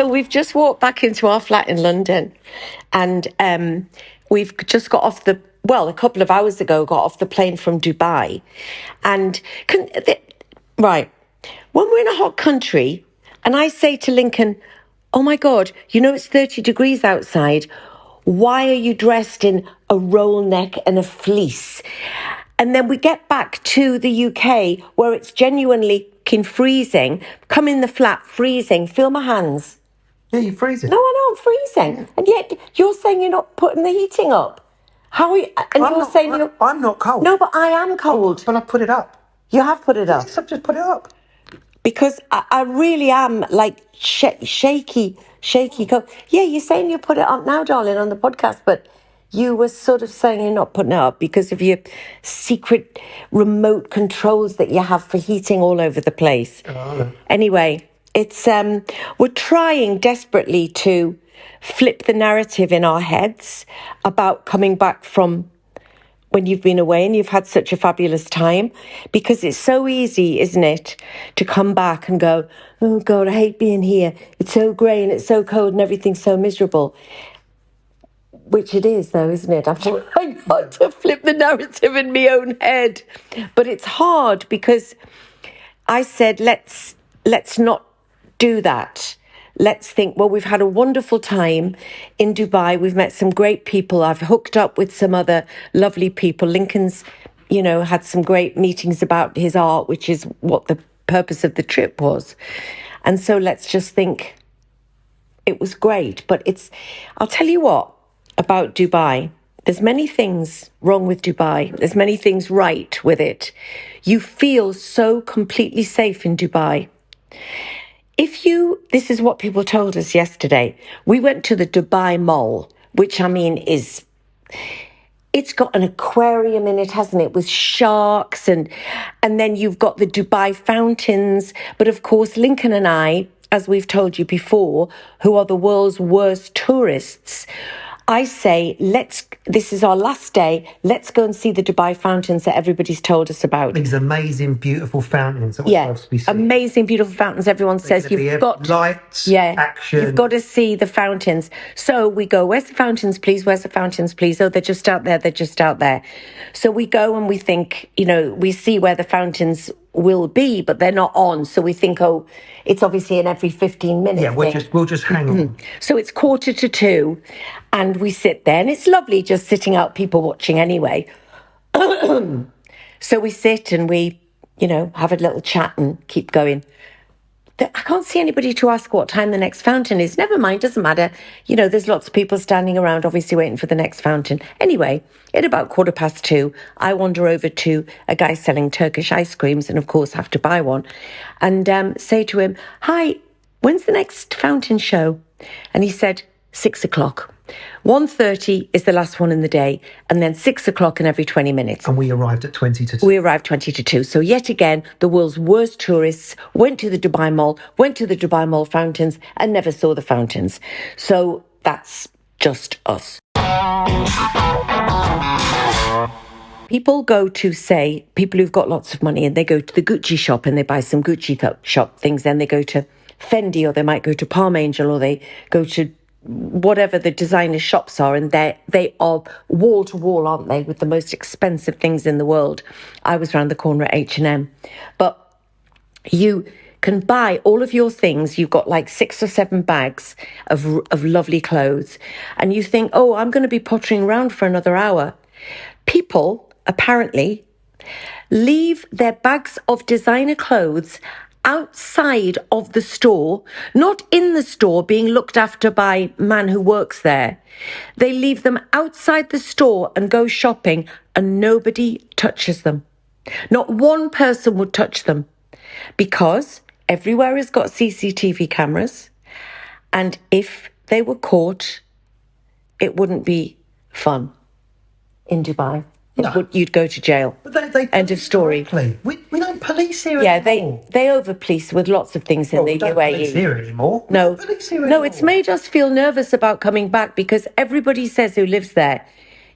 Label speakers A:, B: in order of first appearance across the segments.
A: So we've just walked back into our flat in London, and we've just got off a couple of hours ago, got off the plane from Dubai. And right, when we're in a hot country, and I say to Lincoln, oh my God, it's 30 degrees outside. Why are you dressed in a roll neck and a fleece? And then we get back to the UK where it's genuinely freezing. Come in the flat, freezing. Feel my hands.
B: Yeah, you're freezing.
A: No, I know I'm freezing. Yeah. And yet you're saying you're not putting the heating up. How are you? And you're saying
B: I'm not cold.
A: No, but I am cold.
B: But I put it up.
A: You have put it up?
B: Yes, I've just put it up.
A: Because I really am like shaky cold. Yeah, you're saying you put it up now, darling, on the podcast, but you were sort of saying you're not putting it up because of your secret remote controls that you have for heating all over the place.
B: Oh.
A: Anyway, it's we're trying desperately to flip the narrative in our heads about coming back from when you've been away and you've had such a fabulous time, because it's so easy, isn't it, to come back and go, oh God, I hate being here. It's so grey and it's so cold and everything's so miserable. Which it is, though, isn't it? I'm trying not to flip the narrative in my own head. But it's hard because I said, let's not do that. Let's think, well, we've had a wonderful time in Dubai. We've met some great people. I've hooked up with some other lovely people. Lincoln's, had some great meetings about his art, which is what the purpose of the trip was. And so let's just think it was great. But I'll tell you what about Dubai. There's many things wrong with Dubai. There's many things right with it. You feel so completely safe in Dubai. This is what people told us yesterday. We went to the Dubai Mall, which it's got an aquarium in it, hasn't it, with sharks, and then you've got the Dubai fountains. But of course, Lincoln and I, as we've told you before, who are the world's worst tourists, I say, this is our last day, let's go and see the Dubai fountains that everybody's told us about.
B: These amazing, beautiful fountains that we're supposed to be seeing.
A: Amazing, beautiful fountains. Everyone says you've got
B: lights, action.
A: You've got to see the fountains. So we go, where's the fountains, please? Where's the fountains, please? Oh, they're just out there. They're just out there. So we go and we think, we see where the fountains will be, but they're not on. So we think, oh, it's obviously in every 15 minutes.
B: Yeah, we'll just hang on.
A: So it's 1:45 and we sit there, and it's lovely just sitting out, people watching anyway. So we sit and we, have a little chat and keep going. I can't see anybody to ask what time the next fountain is. Never mind, doesn't matter. There's lots of people standing around, obviously waiting for the next fountain. Anyway, at about 2:15, I wander over to a guy selling Turkish ice creams, and of course have to buy one, and say to him, hi, when's the next fountain show? And he said, 6:00. 1:30 is the last one in the day, and then 6:00 in every 20 minutes.
B: And we arrived at 20 to 2.
A: We arrived 20 to 2. So yet again, the world's worst tourists went to the Dubai Mall, went to the Dubai Mall fountains, and never saw the fountains. So that's just us. People go to, say, people who've got lots of money, and they go to the Gucci shop and they buy some Gucci shop things. Then they go to Fendi, or they might go to Palm Angel, or they go to whatever the designer shops are, and they are wall to wall, aren't they, with the most expensive things in the world. I was round the corner at H&M. But you can buy all of your things. You've got like 6 or 7 bags of lovely clothes, and you think, oh, I'm going to be pottering around for another hour. People, apparently, leave their bags of designer clothes outside of the store, not in the store being looked after by man who works there. They leave them outside the store and go shopping, and nobody touches them. Not one person would touch them, because everywhere has got CCTV cameras, and if they were caught, it wouldn't be fun in Dubai. No. You'd go to jail.
B: But they
A: end of story.
B: We don't police here
A: anymore. They over-police with lots of things in the UAE.
B: Don't police here anymore.
A: No, it's made us feel nervous about coming back, because everybody says who lives there.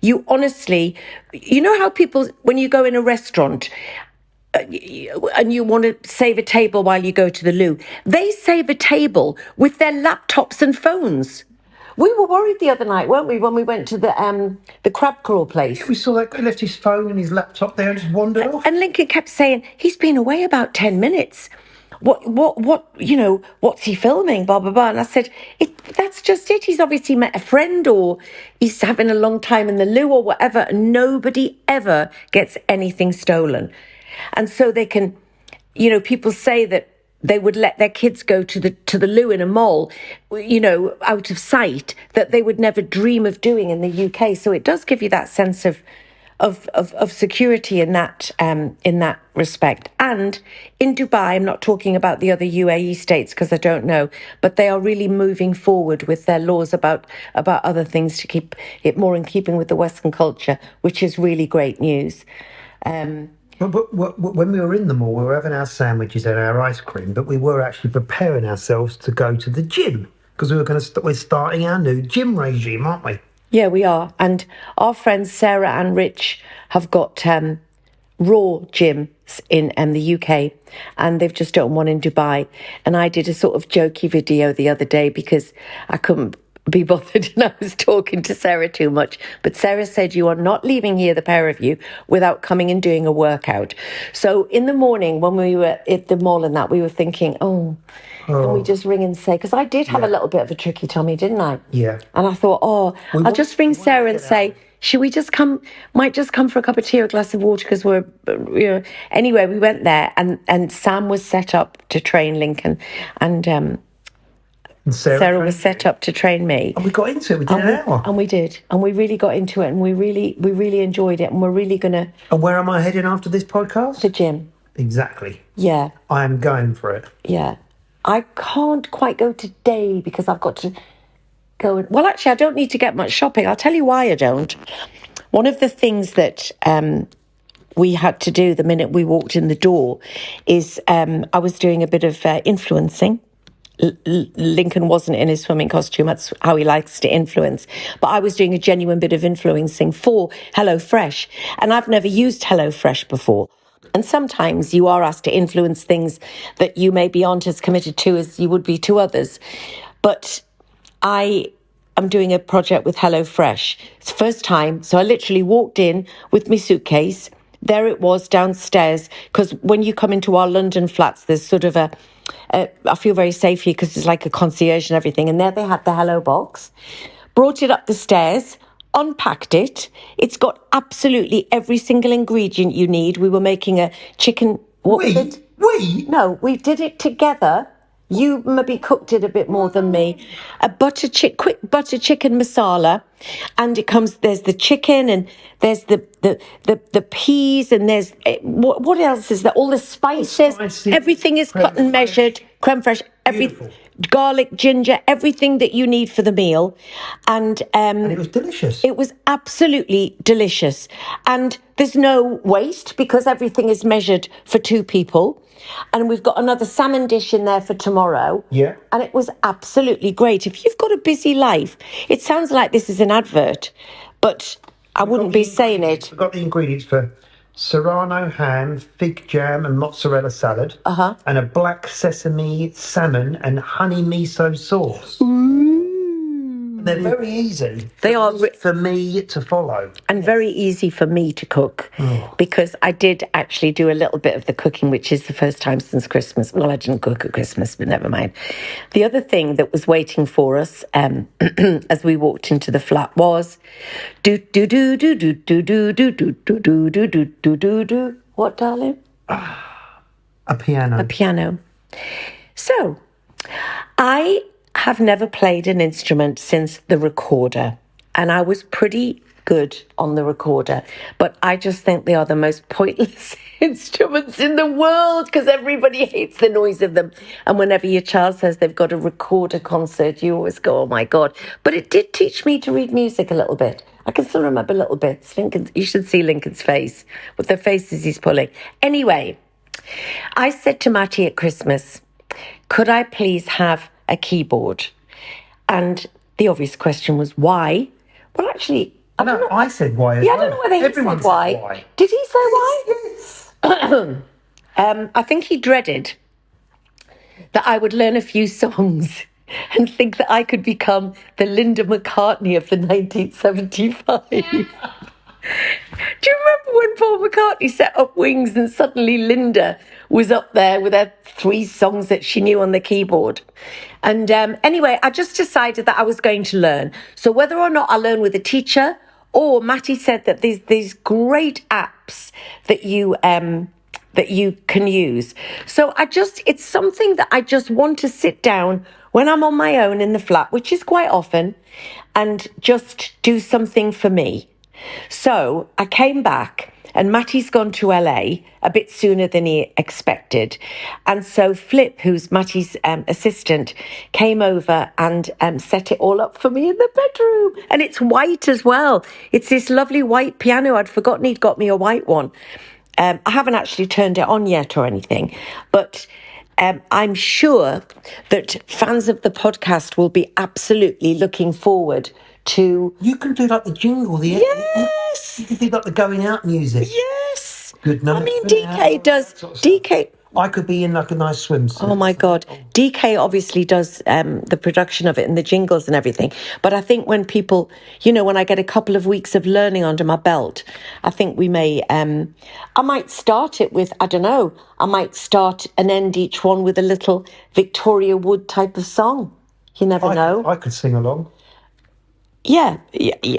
A: You honestly, you know how people, when you go in a restaurant, and you want to save a table while you go to the loo. They save a table with their laptops and phones. We were worried the other night, weren't we, when we went to the crab claw place?
B: We saw that guy left his phone and his laptop there and just wandered off.
A: And Lincoln kept saying, he's been away about 10 minutes. What's he filming, blah, blah, blah. And I said, that's just it. He's obviously met a friend or he's having a long time in the loo or whatever. And nobody ever gets anything stolen. And so they can, people say that they would let their kids go to the loo in a mall, out of sight, that they would never dream of doing in the UK. So it does give you that sense of security in that respect. And in Dubai, I'm not talking about the other UAE states because I don't know, but they are really moving forward with their laws about other things to keep it more in keeping with the Western culture, which is really great news.
B: But when we were in the mall, we were having our sandwiches and our ice cream, but we were actually preparing ourselves to go to the gym because we're starting our new gym regime, aren't we?
A: Yeah, we are. And our friends Sarah and Rich have got Raw gyms in the UK, and they've just done one in Dubai. And I did a sort of jokey video the other day because I couldn't be bothered and I was talking to Sarah too much. But Sarah said, you are not leaving here, the pair of you, without coming and doing a workout. So in the morning when we were at the mall and that, we were thinking, can we just ring and say, because I did have a little bit of a tricky tummy, didn't I?
B: Yeah.
A: And I thought, I'll just ring Sarah and say, should we just come for a cup of tea or a glass of water because we're, Anyway, we went there and Sam was set up to train Lincoln and Sarah was set up to train me.
B: And we got into it, we did an hour.
A: And we did. And we really got into it and we really enjoyed it and we're really going to...
B: And where am I heading after this podcast?
A: The gym.
B: Exactly.
A: Yeah.
B: I am going for it.
A: Yeah. I can't quite go today because I've got to go... Well, actually, I don't need to get much shopping. I'll tell you why I don't. One of the things that we had to do the minute we walked in the door is I was doing a bit of influencing. Lincoln wasn't in his swimming costume. That's how he likes to influence. But I was doing a genuine bit of influencing for HelloFresh. And I've never used HelloFresh before. And sometimes you are asked to influence things that you maybe aren't as committed to as you would be to others. But I am doing a project with HelloFresh. It's the first time. So I literally walked in with my suitcase. There it was downstairs. Because when you come into our London flats, there's sort of I feel very safe here because it's like a concierge and everything. And there they had the Hello box. Brought it up the stairs, unpacked it. It's got absolutely every single ingredient you need. We were making a chicken... No, we did it together. You maybe cooked it a bit more than me. A quick butter chicken masala, and it comes. There's the chicken, and there's the peas, and there's what else is there? All the spices. Everything is cut and measured. Creme fraiche. Everything. Garlic, ginger, everything that you need for the meal. And
B: it was delicious.
A: It was absolutely delicious. And there's no waste because everything is measured for 2 people. And we've got another salmon dish in there for tomorrow.
B: Yeah.
A: And it was absolutely great. If you've got a busy life, it sounds like this is an advert, but I wouldn't be saying it.
B: We've got the ingredients for serrano ham, fig jam and mozzarella salad, and a black sesame salmon and honey miso sauce. They're very easy.
A: They are
B: for me to follow.
A: And very easy for me to cook because I did actually do a little bit of the cooking, which is the first time since Christmas. Well, I didn't cook at Christmas, but never mind. The other thing that was waiting for us as we walked into the flat was do do do do do do do do do do do do do do do do. What, darling?
B: A piano.
A: A piano. So, I have never played an instrument since the recorder, and I was pretty good on the recorder, but I just think they are the most pointless instruments in the world because everybody hates the noise of them. And whenever your child says they've got a recorder concert, you always go, oh my God. But it did teach me to read music a little bit. I can still remember little bits. You should see Lincoln's face with the faces he's pulling. Anyway, I said to Matty at Christmas, could I please have a keyboard? And the obvious question was why? Well, actually, I don't know.
B: I said why as
A: well.
B: well.
A: I don't know whether he said why. Did he say why?
B: Yes.
A: I think he dreaded that I would learn a few songs and think that I could become the Linda McCartney of the 1975. Do you remember when Paul McCartney set up Wings and suddenly Linda was up there with her 3 songs that she knew on the keyboard? And anyway, I just decided that I was going to learn. So whether or not I learn with a teacher, or Matty said that there's these great apps that you can use. So it's something that I just want to sit down when I'm on my own in the flat, which is quite often, and just do something for me. So I came back and Matty's gone to LA a bit sooner than he expected. And so Flip, who's Matty's assistant, came over and set it all up for me in the bedroom. And it's white as well. It's this lovely white piano. I'd forgotten he'd got me a white one. I haven't actually turned it on yet or anything, but I'm sure that fans of the podcast will be absolutely looking forward to...
B: You can do like the jingle,
A: Yes!
B: You can do like the going out music.
A: Yes!
B: Good night.
A: I mean, DK does... DK...
B: I could be in like a nice swimsuit.
A: Oh my God. DK obviously does the production of it and the jingles and everything. But I think when people, when I get a couple of weeks of learning under my belt, I think we may, I might start it with, I don't know, I might start and end each one with a little Victoria Wood type of song. You never know.
B: I could sing along.
A: Yeah,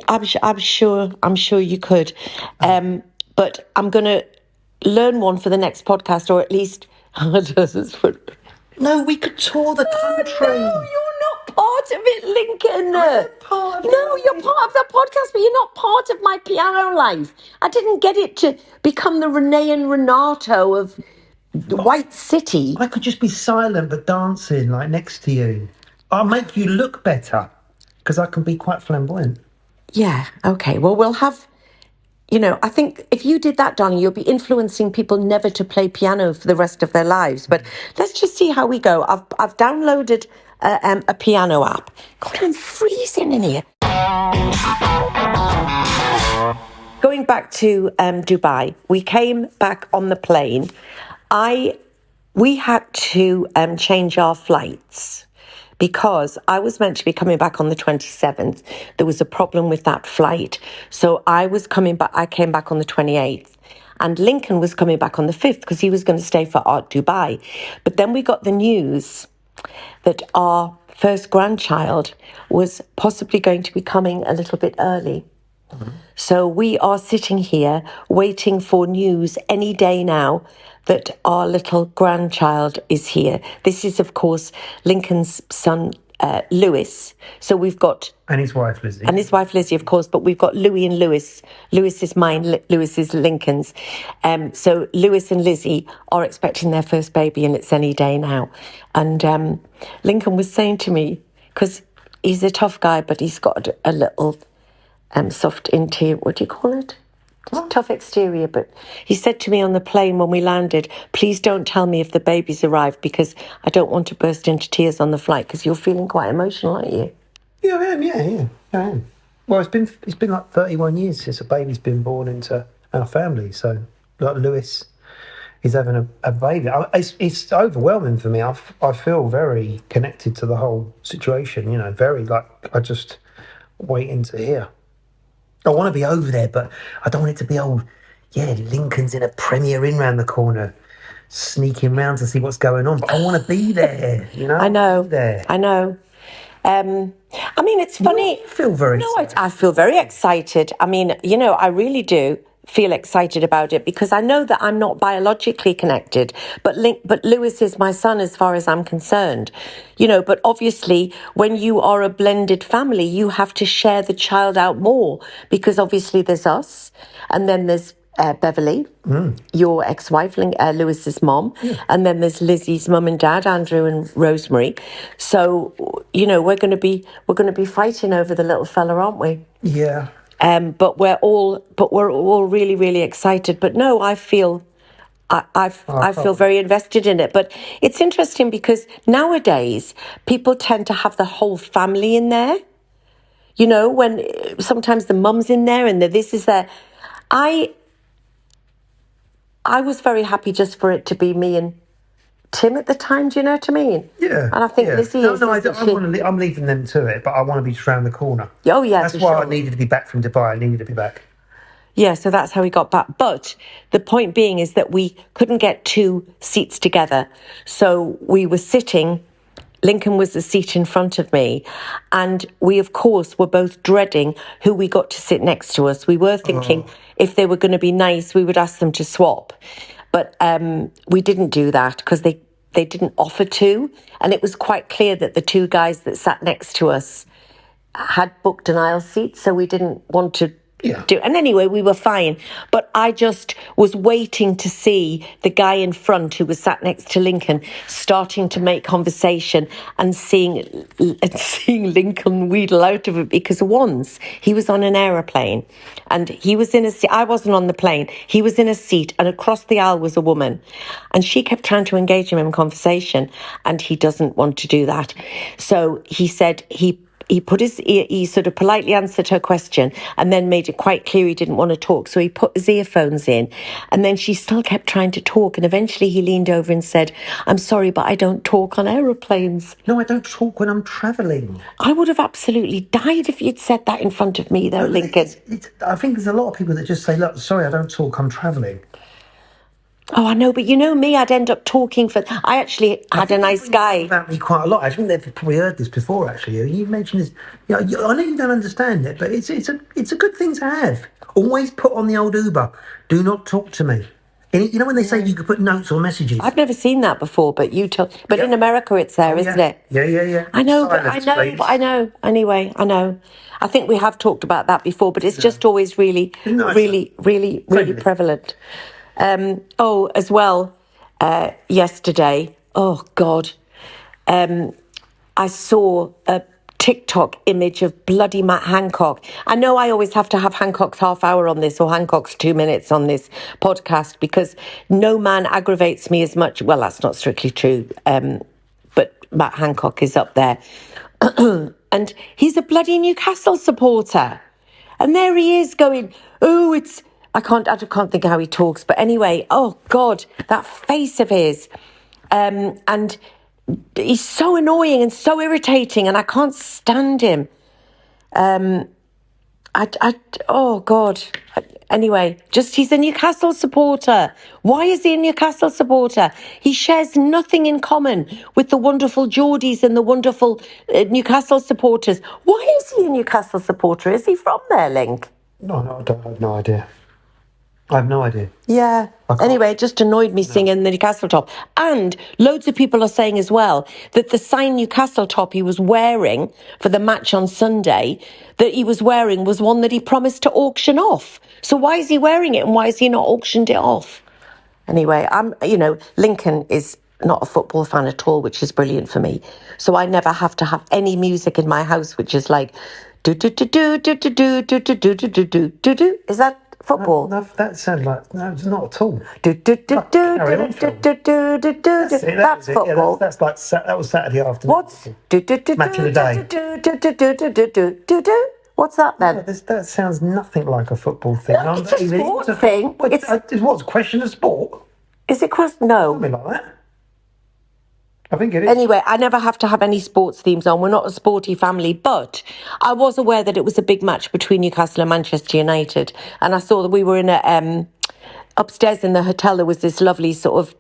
A: I'm sure you could. But I'm going to learn one for the next podcast, or at least...
B: No, we could tour the country.
A: No, you're not part of it, Lincoln.
B: Part of
A: No, you're part of the podcast, but you're not part of my piano life. I didn't get it to become the Renee and Renato of the White City.
B: I could just be silent but dancing like next to you. I'll make you look better because I can be quite flamboyant.
A: Yeah, okay. Well, we'll have... I think if you did that, darling, you'll be influencing people never to play piano for the rest of their lives. But let's just see how we go. I've downloaded a piano app. God, I'm freezing in here. Going back to Dubai, we came back on the plane. We had to change our flights, because I was meant to be coming back on the 27th. There was a problem with that flight. So I came back on the 28th. And Lincoln was coming back on the 5th because he was going to stay for Art Dubai. But then we got the news that our first grandchild was possibly going to be coming a little bit early. Mm-hmm. So we are sitting here waiting for news any day now that our little grandchild is here. This is, of course, Lincoln's son, Lewis. So we've got...
B: And his wife, Lizzie.
A: And his wife, Lizzie, of course. But we've got Louis and Lewis. Lewis is mine, Lewis is Lincoln's. So Lewis and Lizzie are expecting their first baby, and it's any day now. And Lincoln was saying to me, because he's a tough guy, but he's got a little soft interior, what do you call it? Tough exterior, but he said to me on the plane when we landed, please don't tell me if the baby's arrived, because I don't want to burst into tears on the flight, because you're feeling quite emotional, aren't you?
B: Yeah, I am, I am. Well, it's been like 31 years since a baby's been born into our family, so like Lewis is having a baby. It's overwhelming for me. I feel very connected to the whole situation, very like I just waiting to hear. I want to be over there, but I don't want it to be Lincoln's in a Premier Inn round the corner, sneaking round to see what's going on. But I want to be there,
A: I know.
B: There.
A: I know. I mean, it's funny.
B: You feel very excited.
A: I feel very excited. I mean, I really do feel excited about it, because I know that I'm not biologically connected, but Lewis is my son as far as I'm concerned, but obviously when you are a blended family, you have to share the child out more, because obviously there's us, and then there's Beverly, your ex-wife, Lewis's mom, and then there's Lizzie's mum and dad, Andrew and Rosemary. So, we're going to be fighting over the little fella, aren't we?
B: Yeah.
A: But we're all really, really excited. But no, I feel very invested in it. But it's interesting because nowadays people tend to have the whole family in there. When sometimes the mum's in there and this is there. I I was very happy just for it to be me and Tim at the time. Do you know what I mean?
B: Yeah.
A: And I think Lizzie is.
B: I'm leaving them to it, but I want to be just around the corner.
A: Oh yeah,
B: that's why I needed to be back from Dubai. I needed to be back.
A: Yeah, so that's how we got back. But the point being is that we couldn't get 2 seats together. So we were sitting, Lincoln was the seat in front of me. And we, of course, were both dreading who we got to sit next to us. We were thinking if they were going to be nice, we would ask them to swap. But we didn't do that because they didn't offer to. And it was quite clear that the 2 guys that sat next to us had booked an aisle seat. So we didn't want to do. And anyway, we were fine. But I just was waiting to see the guy in front who was sat next to Lincoln starting to make conversation and seeing Lincoln wheedle out of it, because once he was on an aeroplane and he was in a seat. I wasn't on the plane. He was in a seat and across the aisle was a woman and she kept trying to engage him in conversation and he doesn't want to do that. So he said he put he sort of politely answered her question and then made it quite clear he didn't want to talk. So he put his earphones in and then she still kept trying to talk. And eventually he leaned over and said, "I'm sorry, but I don't talk on aeroplanes."
B: No, I don't talk when I'm travelling.
A: I would have absolutely died if you'd said that in front of me, though, Lincoln.
B: I think there's a lot of people that just say, "Look, sorry, I don't talk, I'm travelling."
A: Oh, I know, but you know me, I'd end up talking for... I actually had a nice guy.
B: About me quite a lot. I think they've probably heard this before, actually. You mentioned this... I know you don't understand it, but it's a good thing to have. Always put on the old Uber, "Do not talk to me." And you know when they say you could put notes or messages?
A: I've never seen that before, but But in America it's there, isn't it?
B: Yeah.
A: I know, I know. Anyway, I know. I think we have talked about that before, but it's just always really prevalent. As well, yesterday, oh God, I saw a TikTok image of bloody Matt Hancock. I know I always have to have Hancock's half hour on this or Hancock's 2 minutes on this podcast because no man aggravates me as much. Well, that's not strictly true, but Matt Hancock is up there. And he's a bloody Newcastle supporter. And there he is going, I can't think how he talks, but anyway, oh God, that face of his. And he's so annoying and so irritating and I can't stand him. Oh God. Anyway, he's a Newcastle supporter. Why is he a Newcastle supporter? He shares nothing in common with the wonderful Geordies and the wonderful Newcastle supporters. Why is he a Newcastle supporter? Is he from there, Link?
B: No, I have no idea. I have no idea.
A: Yeah. Anyway, it just annoyed me seeing the Newcastle top. And loads of people are saying as well that the signed Newcastle top he was wearing for the match on Sunday that he was wearing was one that he promised to auction off. So why is he wearing it and why has he not auctioned it off? Anyway, Lincoln is not a football fan at all, which is brilliant for me. So I never have to have any music in my house, which is like do do do do do do do do do do do do do do. Is that football?
B: That sounds like... No, it's not at all.
A: That's football.
B: That was Saturday afternoon.
A: What's...
B: Match of the
A: day. What's that then?
B: That sounds nothing like a football thing.
A: Look, it's a sport thing.
B: What's a question of sport?
A: Is it no.
B: Something like that. I think it is.
A: Anyway, I never have to have any sports themes on. We're not a sporty family, but I was aware that it was a big match between Newcastle and Manchester United. And I saw that we were in upstairs in the hotel, there was this lovely sort of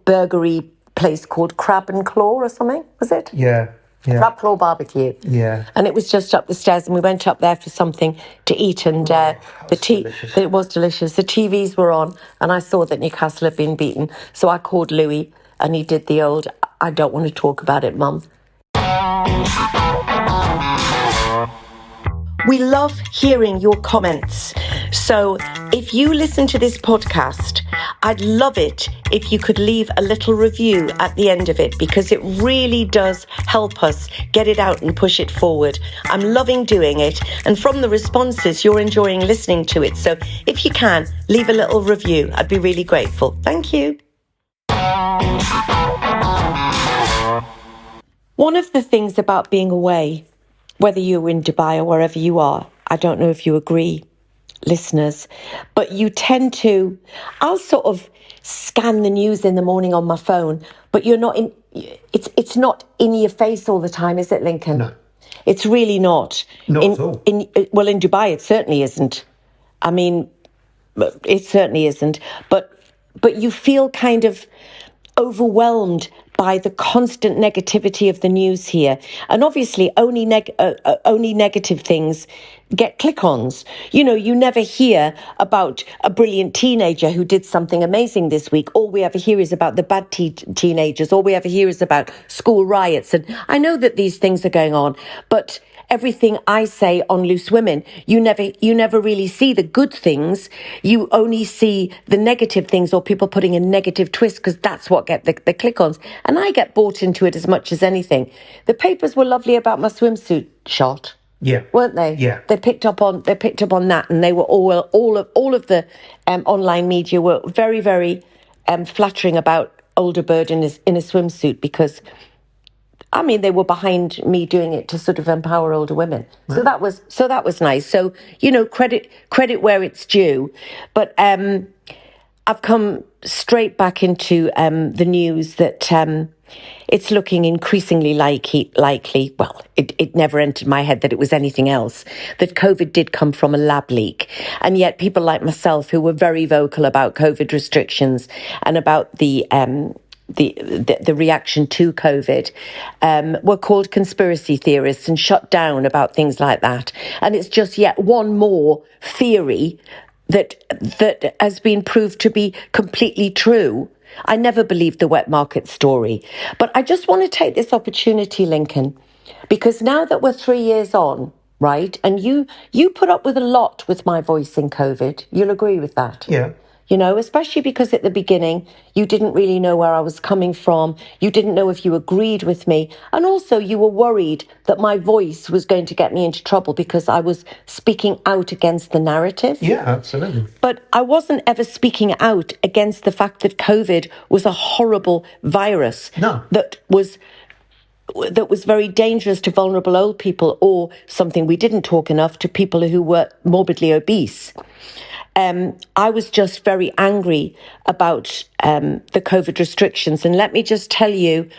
A: burgery place called Crab and Claw or something, was it?
B: Yeah.
A: Crab Claw Barbecue.
B: Yeah.
A: And it was just up the stairs and we went up there for something to eat and it was delicious. The TVs were on and I saw that Newcastle had been beaten. So I called Louis and he did the old, "I don't want to talk about it, Mum." We love hearing your comments. So if you listen to this podcast, I'd love it if you could leave a little review at the end of it because it really does help us get it out and push it forward. I'm loving doing it. And from the responses, you're enjoying listening to it. So if you can, leave a little review. I'd be really grateful. Thank you. One of the things about being away, whether you're in Dubai or wherever you are, I don't know if you agree, listeners, but you tend to, I'll sort of scan the news in the morning on my phone, but you're not in, it's not in your face all the time, is it, Lincoln?
B: No.
A: It's really not.
B: Not at all.
A: Well, in Dubai, it certainly isn't. I mean, it certainly isn't. But you feel kind of overwhelmed by the constant negativity of the news here. And obviously, only negative things get click-ons. You know, you never hear about a brilliant teenager who did something amazing this week. All we ever hear is about the bad teenagers. All we ever hear is about school riots. And I know that these things are going on, but everything I say on Loose Women, you never really see the good things. You only see the negative things or people putting a negative twist, because that's what get the click-ons. And I get bought into it as much as anything. The papers were lovely about my swimsuit shot.
B: Yeah.
A: Weren't they?
B: Yeah.
A: They picked up on that, and they were all of the online media were very, very flattering about older bird in a swimsuit, because I mean, they were behind me doing it to sort of empower older women. Right. So that was nice. So, you know, credit where it's due. But I've come straight back into the news that it's looking increasingly likely. Well, it never entered my head that it was anything else, that COVID did come from a lab leak. And yet people like myself, who were very vocal about COVID restrictions and about the reaction to COVID, were called conspiracy theorists and shut down about things like that. And it's just yet one more theory that has been proved to be completely true. I never believed the wet market story. But I just want to take this opportunity, Lincoln, because now that we're 3 years on, right, and you put up with a lot with my voice in COVID, you'll agree with that?
B: Yeah.
A: You know, especially because at the beginning, you didn't really know where I was coming from. You didn't know if you agreed with me. And also you were worried that my voice was going to get me into trouble because I was speaking out against the narrative.
B: Yeah, absolutely.
A: But I wasn't ever speaking out against the fact that COVID was a horrible virus.
B: No.
A: That was very dangerous to vulnerable old people, or something we didn't talk enough, to people who were morbidly obese. I was just very angry about the COVID restrictions. And let me just tell you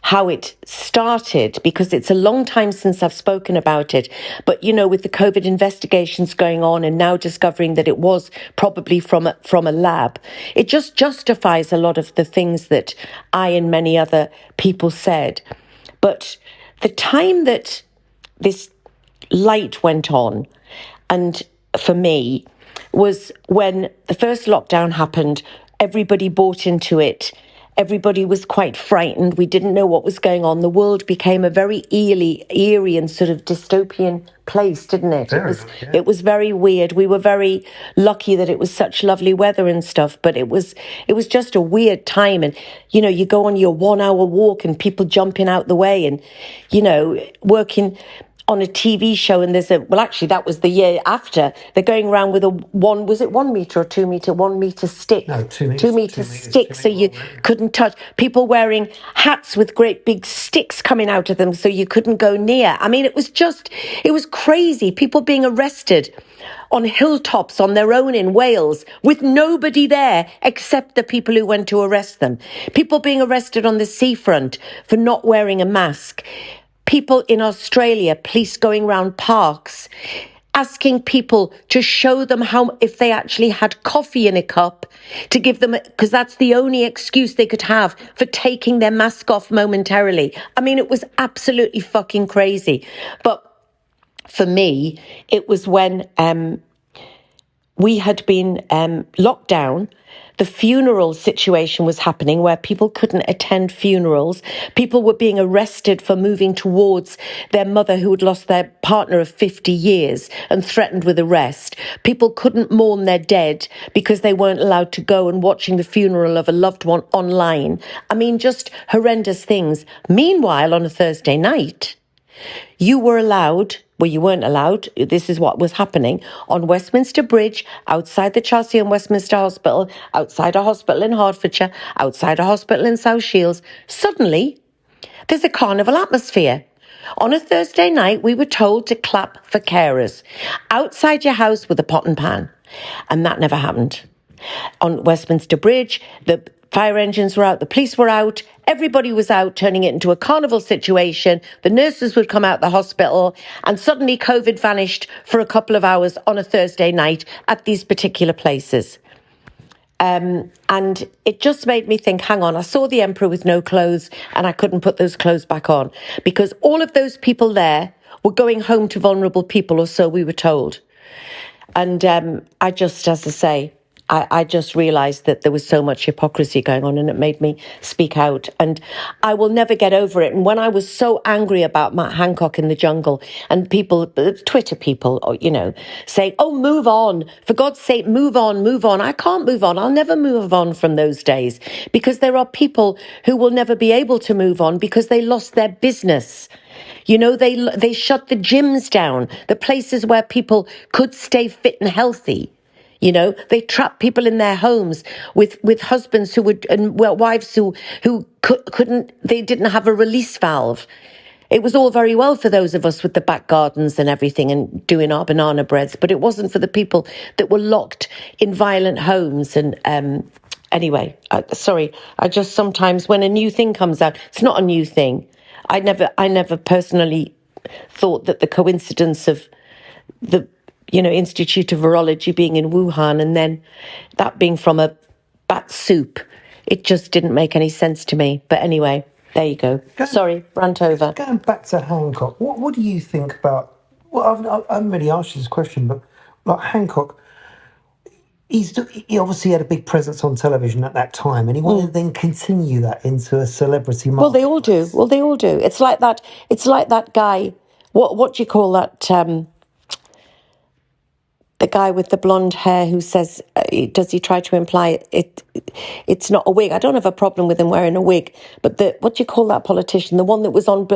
A: how it started, because it's a long time since I've spoken about it. But, you know, with the COVID investigations going on and now discovering that it was probably from a lab, it just justifies a lot of the things that I and many other people said. But the time that this light went on, and for me, was when the first lockdown happened. Everybody bought into it. Everybody was quite frightened. We didn't know what was going on. The world became a very eerie and sort of dystopian place, didn't it? It was very weird. We were very lucky that it was such lovely weather and stuff, but it was just a weird time. And, you know, you go on your 1 hour walk and people jumping out the way, and, you know, working on a TV show, and actually that was the year after, they're going around with a 1 meter or 2 meter, 1 meter stick.
B: No, 2 meters.
A: 2 meter stick, so you couldn't touch. People wearing hats with great big sticks coming out of them so you couldn't go near. I mean, it was crazy. People being arrested on hilltops on their own in Wales with nobody there except the people who went to arrest them. People being arrested on the seafront for not wearing a mask. People in Australia, police going around parks, asking people to show them if they actually had coffee in a cup, to give them, because that's the only excuse they could have for taking their mask off momentarily. I mean, it was absolutely fucking crazy. But for me, it was when we had been locked down. The funeral situation was happening where people couldn't attend funerals. People were being arrested for moving towards their mother who had lost their partner of 50 years and threatened with arrest. People couldn't mourn their dead because they weren't allowed to go and watching the funeral of a loved one online. I mean, just horrendous things. Meanwhile, on a Thursday night, you were allowed, well, you weren't allowed, this is what was happening, on Westminster Bridge, outside the Chelsea and Westminster Hospital, outside a hospital in Hertfordshire, outside a hospital in South Shields. Suddenly, there's a carnival atmosphere. On a Thursday night, we were told to clap for carers outside your house with a pot and pan. And that never happened. On Westminster Bridge, the fire engines were out, the police were out, everybody was out, turning it into a carnival situation. The nurses would come out the hospital, and suddenly COVID vanished for a couple of hours on a Thursday night at these particular places. And it just made me think, hang on, I saw the emperor with no clothes and I couldn't put those clothes back on because all of those people there were going home to vulnerable people, or so we were told. And I just, as I say, I just realised that there was so much hypocrisy going on, and it made me speak out. And I will never get over it. And when I was so angry about Matt Hancock in the jungle, and people, Twitter people, you know, saying, oh, move on. For God's sake, move on, move on. I can't move on. I'll never move on from those days, because there are people who will never be able to move on because they lost their business. You know, they shut the gyms down, the places where people could stay fit and healthy. You know, they trapped people in their homes with husbands who would, and wives who couldn't, they didn't have a release valve. It was all very well for those of us with the back gardens and everything and doing our banana breads, but it wasn't for the people that were locked in violent homes. And anyway, I just sometimes, when a new thing comes out, it's not a new thing. I never personally thought that the coincidence of the, you know, Institute of Virology being in Wuhan and then that being from a bat soup, it just didn't make any sense to me. But anyway, there you go. Sorry, rant over.
B: Going back to Hancock, what do you think about? Well, I haven't really asked you this question, but like Hancock, he obviously had a big presence on television at that time, and he wanted to then continue that into a celebrity market.
A: Well, they all do. It's like that. It's like that guy. What do you call that? The guy with the blonde hair who says, does he try to imply it's not a wig? I don't have a problem with him wearing a wig, but what do you call that politician? The one that was on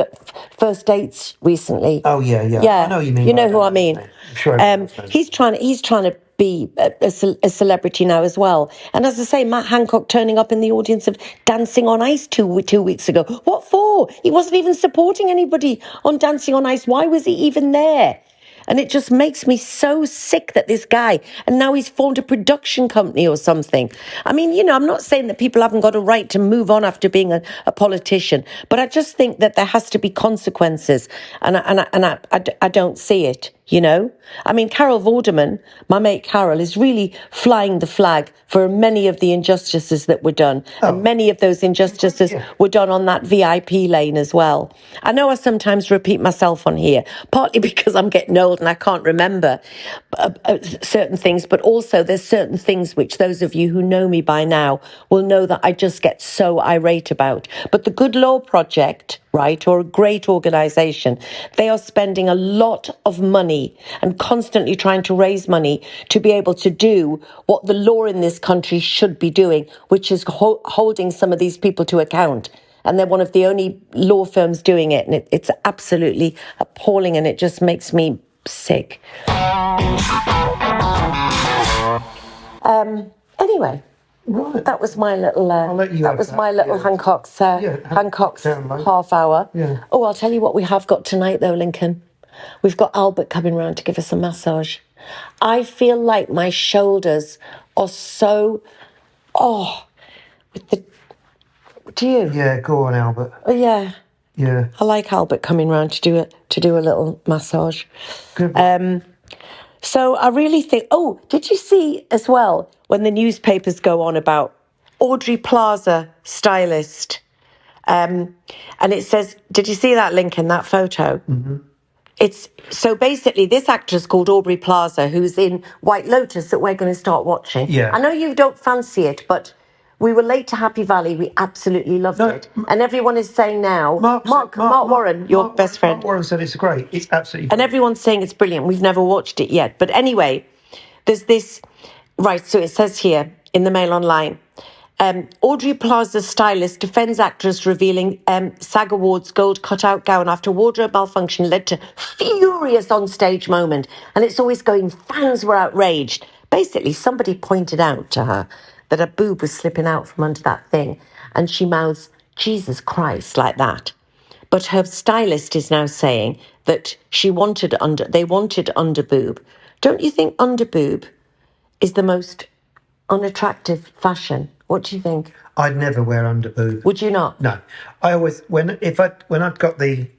A: First Dates recently.
B: Oh yeah. I know you mean.
A: You know who I mean.
B: Sure.
A: He's trying to be a celebrity now as well. And as I say, Matt Hancock turning up in the audience of Dancing on Ice two weeks ago. What for? He wasn't even supporting anybody on Dancing on Ice. Why was he even there? And it just makes me so sick that this guy, and now he's formed a production company or something. I mean, you know, I'm not saying that people haven't got a right to move on after being a politician, but I just think that there has to be consequences. And I don't see it, you know? I mean, Carol Vorderman, my mate Carol, is really flying the flag for many of the injustices that were done. Oh. And many of those injustices were done on that VIP lane as well. I know I sometimes repeat myself on here, partly because I'm getting old and I can't remember certain things, but also there's certain things which those of you who know me by now will know that I just get so irate about. But the Good Law Project, right, or a great organisation, they are spending a lot of money and constantly trying to raise money to be able to do what the law in this country should be doing, which is holding some of these people to account. And they're one of the only law firms doing it. And it's absolutely appalling, and it just makes me sick. Anyway, right. That was my little. Hancock's half hour.
B: Yeah.
A: Oh, I'll tell you what we have got tonight, though, Lincoln. We've got Albert coming round to give us a massage. I feel like my shoulders are so. Do you?
B: Yeah, go on, Albert.
A: Oh, yeah.
B: Yeah.
A: I like Albert coming round to do a little massage.
B: Good.
A: So I really think. Oh, did you see as well when the newspapers go on about Audrey Plaza stylist, and it says, did you see that, Lincoln? That photo.
B: Mm-hmm.
A: It's so basically this actress called Aubrey Plaza, who's in White Lotus, that we're going to start watching.
B: Yeah.
A: I know you don't fancy it, but we were late to Happy Valley. We absolutely loved it. And everyone is saying now, Mark Warren, your best friend.
B: Mark Warren said it's great. It's absolutely brilliant.
A: And everyone's saying it's brilliant. We've never watched it yet. But anyway, there's this, right, so it says here in the Mail Online, Audrey Plaza's stylist defends actress revealing SAG Awards gold cutout gown after wardrobe malfunction led to furious onstage moment. And it's always going, fans were outraged. Basically, somebody pointed out to her that a boob was slipping out from under that thing. And she mouths, Jesus Christ, like that. but her stylist is now saying that they wanted underboob. Don't you think underboob is the most unattractive fashion? What do you think?
B: I'd never wear underboob.
A: Would you not?
B: No, I always when I've got the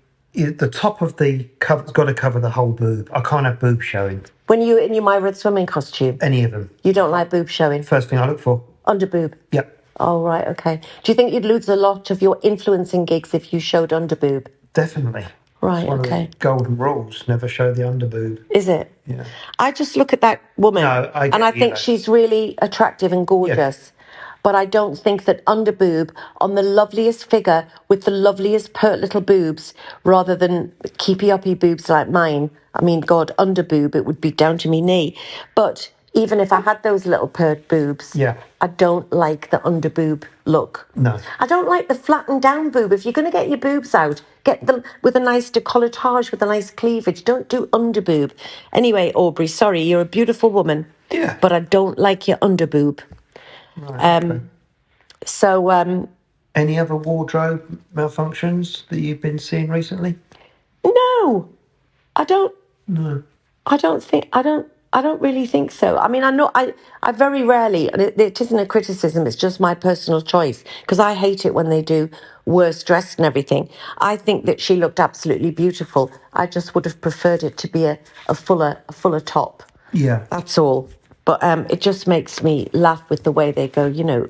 B: top of the cover's got to cover the whole boob. I can't have boob showing.
A: When you're in your My Red swimming costume?
B: Any of them.
A: You don't like boob showing?
B: First thing I look for.
A: Underboob?
B: Yep.
A: Oh, right, okay. Do you think you'd lose a lot of your influencing gigs if you showed underboob?
B: Definitely.
A: Right,
B: it's one
A: okay.
B: Of the golden rules, never show the underboob.
A: Is it?
B: Yeah.
A: I just look at that woman and I think she's really attractive and gorgeous. Yeah. But I don't think that underboob on the loveliest figure with the loveliest pert little boobs rather than keepy-uppy boobs like mine. I mean, God, underboob, it would be down to me knee. But even if I had those little pert boobs, I don't like the underboob look.
B: No.
A: I don't like the flattened down boob. If you're going to get your boobs out, get them with a nice decolletage, with a nice cleavage. Don't do underboob. Anyway, Aubrey, sorry, you're a beautiful woman.
B: Yeah.
A: But I don't like your underboob.
B: Right, okay.
A: So,
B: any other wardrobe malfunctions that you've been seeing recently?
A: No, I don't.
B: No.
A: I don't really think so. I mean, I very rarely, and it isn't a criticism, it's just my personal choice, because I hate it when they do worse dressed and everything. I think that she looked absolutely beautiful. I just would have preferred it to be a fuller top.
B: Yeah.
A: That's all. But it just makes me laugh with the way they go, you know.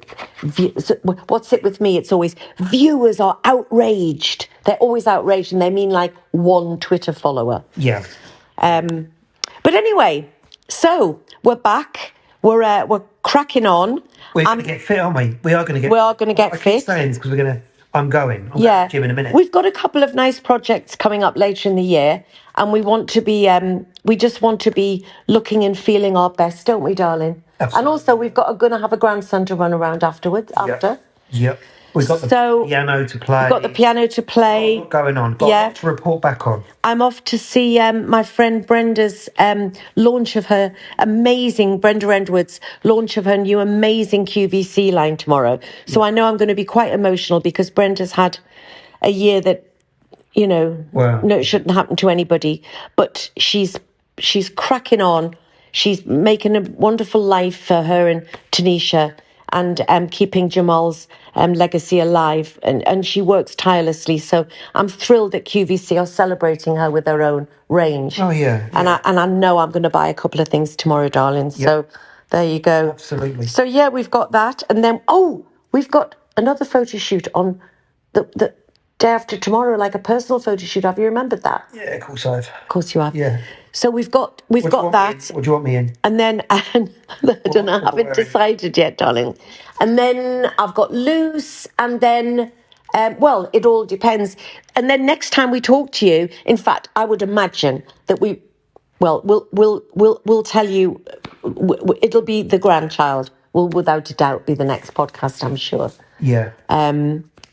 A: What's it with me? It's always, viewers are outraged. They're always outraged, and they mean like one Twitter follower.
B: Yeah.
A: But anyway, so we're back. We're cracking on.
B: We're going to get fit, aren't we? We are going to get.
A: We are going to get fit.
B: Because we're going to. I'm going to the gym in a minute.
A: We've got a couple of nice projects coming up later in the year, and we want to be. We just want to be looking and feeling our best, don't we, darling?
B: Absolutely.
A: And also, going to have a grandson to run around afterwards. After.
B: Yep. We've got the piano to play.
A: We've got the piano to play.
B: Got going on. Got a lot to report back on.
A: I'm off to see my friend Brenda's launch of her amazing, Brenda Edwards' launch of her new amazing QVC line tomorrow. So I know I'm going to be quite emotional because Brenda's had a year that, you know, no, it shouldn't happen to anybody. But she's cracking on. She's making a wonderful life for her and Tanisha, and keeping Jamal's legacy alive. And she works tirelessly. So I'm thrilled that QVC are celebrating her with their own range.
B: Oh, yeah.
A: And I know I'm going to buy a couple of things tomorrow, darling. So there you go.
B: Absolutely.
A: So, yeah, we've got that. And then, we've got another photo shoot on the day after tomorrow, like a personal photo shoot. Have you remembered that?
B: Yeah, of course I have.
A: Of course you have.
B: Yeah.
A: So we've got that.
B: What do you want me in?
A: And then, I don't know, I haven't decided yet, darling. And then I've got loose, and then, it all depends. And then next time we talk to you, in fact, I would imagine that we'll tell you, it'll be the grandchild. Will without a doubt be the next podcast, I'm sure.
B: Yeah.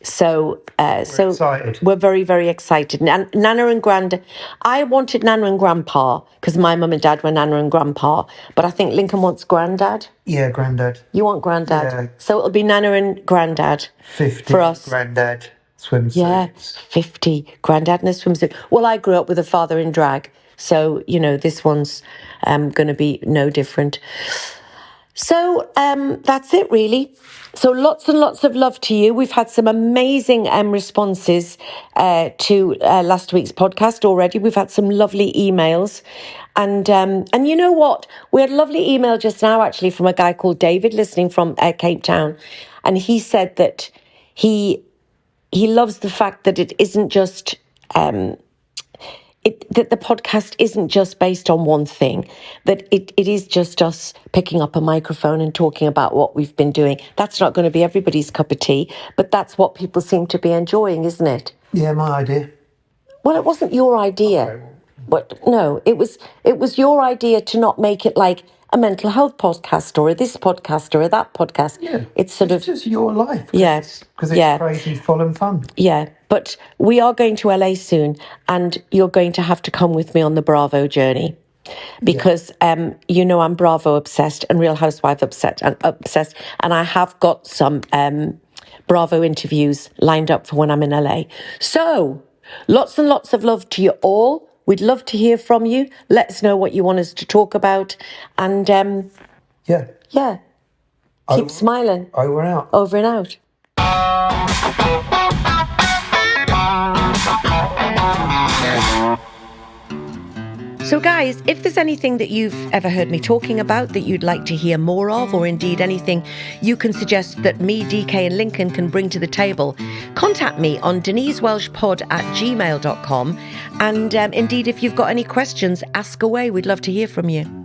A: So
B: excited.
A: We're very, very excited. Nana and I wanted Nana and Grandpa because my mum and dad were Nana and Grandpa, but I think Lincoln wants Granddad.
B: Yeah, Granddad.
A: You want Granddad?
B: Yeah.
A: So it'll be Nana and Granddad
B: 50
A: for us.
B: Granddad swimsuits.
A: Yeah, 50 Granddad in a swimsuit. Well, I grew up with a father in drag, so you know this one's going to be no different. So that's it, really. So lots and lots of love to you. We've had some amazing responses to last week's podcast already. We've had some lovely emails. And you know what? We had a lovely email just now, actually, from a guy called David, listening from Cape Town. And he said that he loves the fact that it isn't just... that the podcast isn't just based on one thing, that it is just us picking up a microphone and talking about what we've been doing. That's not going to be everybody's cup of tea, but that's what people seem to be enjoying, isn't it?
B: Yeah, my idea.
A: Well, it wasn't your idea.
B: Okay.
A: But no, it was your idea to not make it like a mental health podcast or this podcast or that podcast.
B: Yeah,
A: it's
B: just your life.
A: Yes,
B: because it's crazy, full and fun.
A: Yeah, but we are going to LA soon, and you're going to have to come with me on the Bravo journey. Because you know I'm Bravo obsessed and Real Housewife obsessed, and I have got some Bravo interviews lined up for when I'm in LA. So Lots and lots of love to you all. We'd love to hear from you. Let us know what you want us to talk about. And
B: Yeah.
A: Keep smiling.
B: Over and out.
A: Over and out. So guys, if there's anything that you've ever heard me talking about that you'd like to hear more of, or indeed anything you can suggest that me, DK and Lincoln can bring to the table, contact me on denisewelchpod@gmail.com. And indeed, if you've got any questions, ask away. We'd love to hear from you.